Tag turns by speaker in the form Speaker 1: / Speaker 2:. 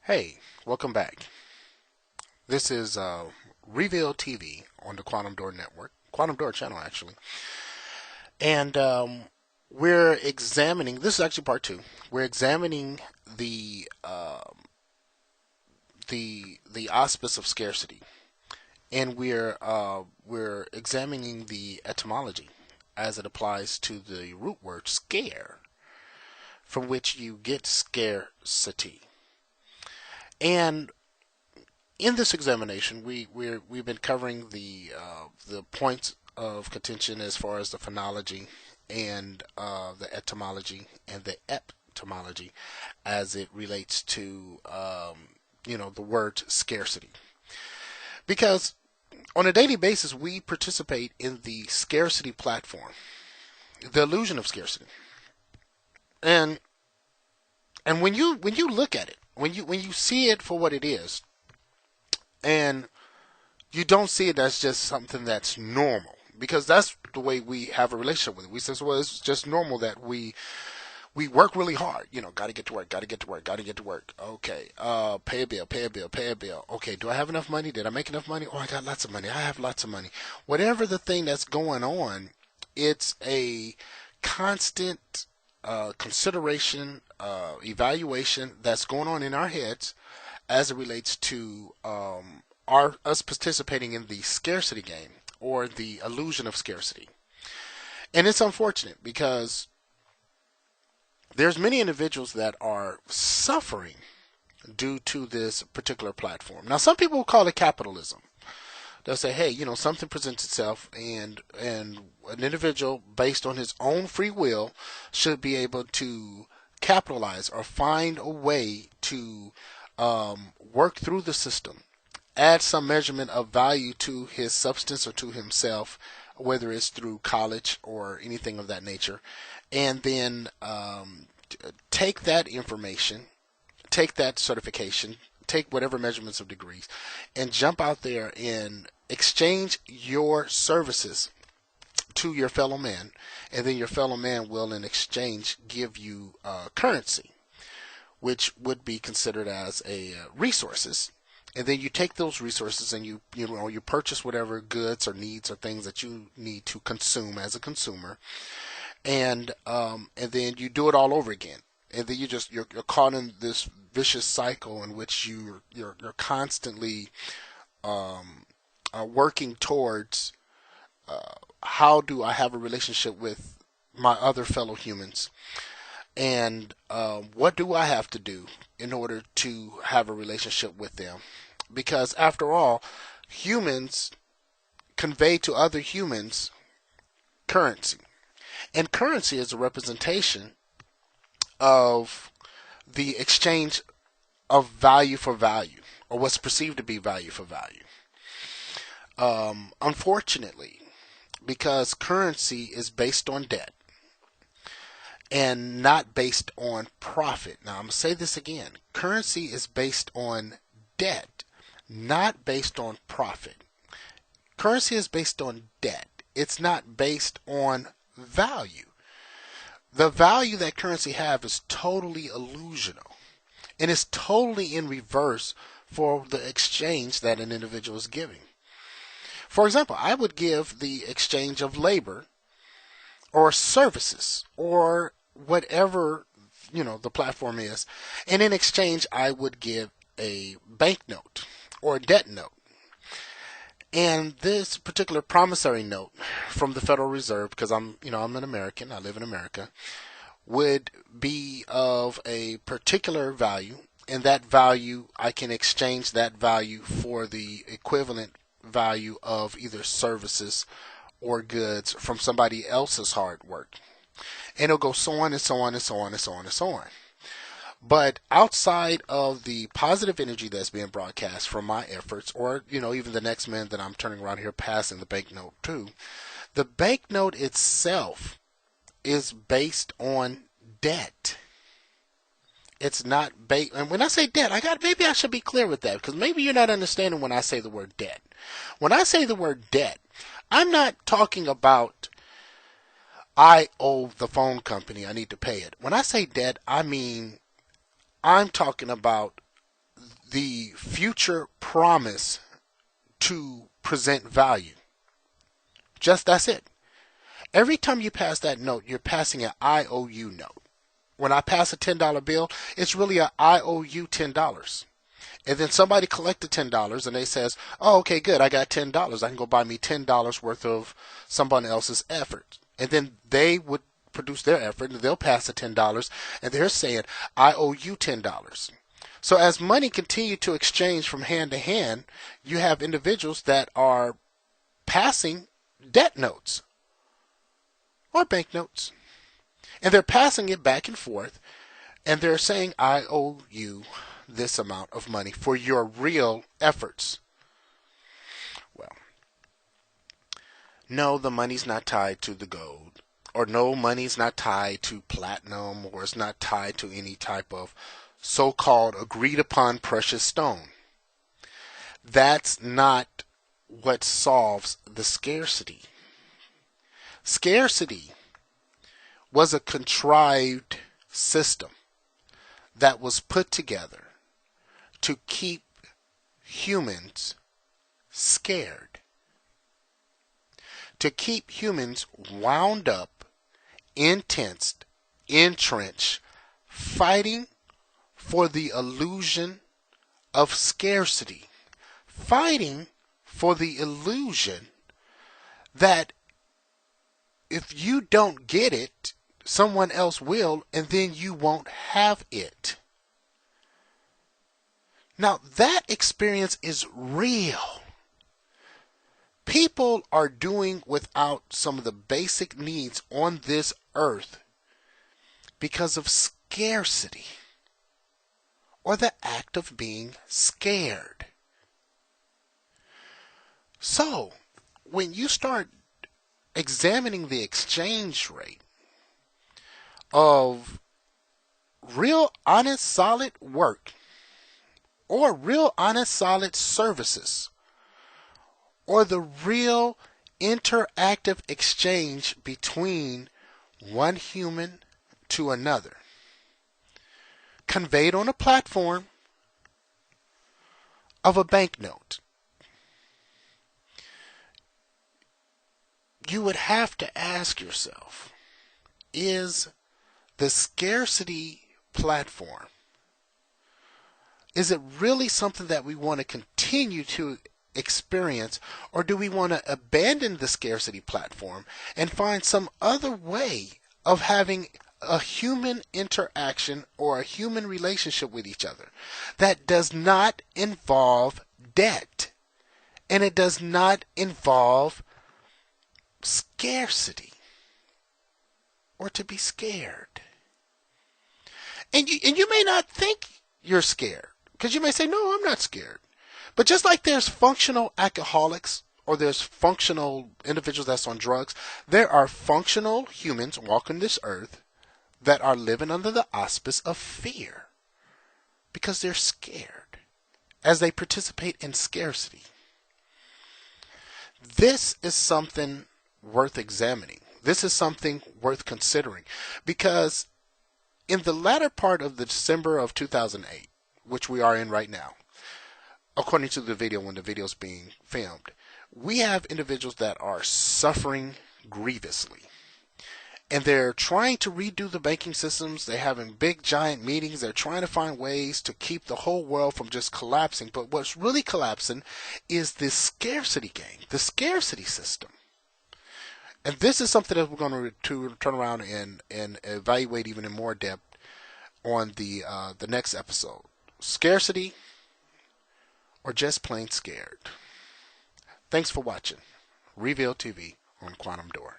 Speaker 1: Hey, welcome back. This is Reveal TV on the Quantumdoor network, Quantumdoor channel actually, and we're examining. This is actually part two. We're examining the auspice of scarcity, and we're examining the etymology as it applies to the root word scare, from which you get scarcity. And in this examination, we've been covering the points of contention as far as the phonology and the etymology and the etymology as it relates to the word scarcity. Because on a daily basis, we participate in the scarcity platform, the illusion of scarcity, and when you look at it, when you see it for what it is, and you don't see it as just something that's normal, because that's the way we have a relationship with it. We say, well, it's just normal that we work really hard. Got to get to work, got to get to work, got to get to work. Okay, pay a bill, pay a bill, pay a bill. Okay, do I have enough money? Did I make enough money? Oh, I got lots of money. I have lots of money. Whatever the thing that's going on, it's a constant consideration, evaluation that's going on in our heads as it relates to us participating in the scarcity game or the illusion of scarcity. And it's unfortunate because there's many individuals that are suffering due to this particular platform. Now, some people will call it capitalism. They'll say, hey, something presents itself, and an individual, based on his own free will, should be able to capitalize or find a way to work through the system, add some measurement of value to his substance or to himself, whether it's through college or anything of that nature, and then take that information, take that certification, take whatever measurements of degrees, and jump out there and exchange your services to your fellow man, and then your fellow man will, in exchange, give you currency, which would be considered as a resources. And then you take those resources and you purchase whatever goods or needs or things that you need to consume as a consumer, and then you do it all over again. And then you're caught in this vicious cycle in which you're constantly working towards how do I have a relationship with my other fellow humans, and what do I have to do in order to have a relationship with them? Because after all, humans convey to other humans currency, and currency is a representation of the exchange of value for value, or what's perceived to be value for value. Unfortunately, because currency is based on debt and not based on profit. Now, I'm going to say this again. Currency is based on debt, not based on profit. Currency is based on debt. It's not based on value. The value that currency have is totally illusional, and it's totally in reverse for the exchange that an individual is giving. For example, I would give the exchange of labor or services or whatever the platform is, and in exchange I would give a banknote or a debt note. And this particular promissory note from the Federal Reserve, because I'm an American, I live in America, would be of a particular value, and that value, I can exchange that value for the equivalent value of either services or goods from somebody else's hard work. And it'll go so on and so on and so on and so on and so on. But outside of the positive energy that's being broadcast from my efforts, or even the next man that I'm turning around here passing the banknote to, the banknote itself is based on debt. It's not based, and when I say debt, maybe I should be clear with that, because maybe you're not understanding when I say the word debt. When I say the word debt, I'm not talking about I owe the phone company, I need to pay it. When I say debt, I mean I'm talking about the future promise to present value. Just that's it. Every time you pass that note, you're passing an IOU note. When I pass a $10 bill, it's really a IOU $10. And then somebody collected $10 and they says, oh, okay, good, I got $10. I can go buy me $10 worth of someone else's effort. And then they would produce their effort and they'll pass the $10 and they're saying, I owe you $10. So as money continues to exchange from hand to hand, you have individuals that are passing debt notes or bank notes. And they're passing it back and forth. And they're saying, I owe you this amount of money for your real efforts. Well, no, the money's not tied to the gold. Or no, money's not tied to platinum, or it's not tied to any type of so-called agreed upon precious stone. That's not what solves the scarcity. Scarcity was a contrived system that was put together to keep humans scared, to keep humans wound up, intensed, entrenched, fighting for the illusion of scarcity, fighting for the illusion that if you don't get it, someone else will, and then you won't have it. Now, that experience is real. People are doing without some of the basic needs on this earth because of scarcity or the act of being scared. So, when you start examining the exchange rate of real, honest, solid work or real, honest, solid services or the real interactive exchange between one human to another, conveyed on a platform of a banknote, you would have to ask yourself, is the scarcity platform, is it really something that we want to continue to experience, or do we want to abandon the scarcity platform and find some other way of having a human interaction or a human relationship with each other that does not involve debt and it does not involve scarcity or to be scared? And you may not think you're scared because you may say, no, I'm not scared. But just like there's functional alcoholics or there's functional individuals that's on drugs, there are functional humans walking this earth that are living under the auspice of fear because they're scared as they participate in scarcity. This is something worth examining. This is something worth considering because in the latter part of the December of 2008, which we are in right now, according to the video when the video is being filmed, we have individuals that are suffering grievously. And they're trying to redo the banking systems. They're having big, giant meetings. They're trying to find ways to keep the whole world from just collapsing. But what's really collapsing is this scarcity game, the scarcity system. And this is something that we're going to turn around and evaluate even in more depth on the next episode. Scarcity or just plain scared. Thanks for watching. Reveal TV on Quantumdoor.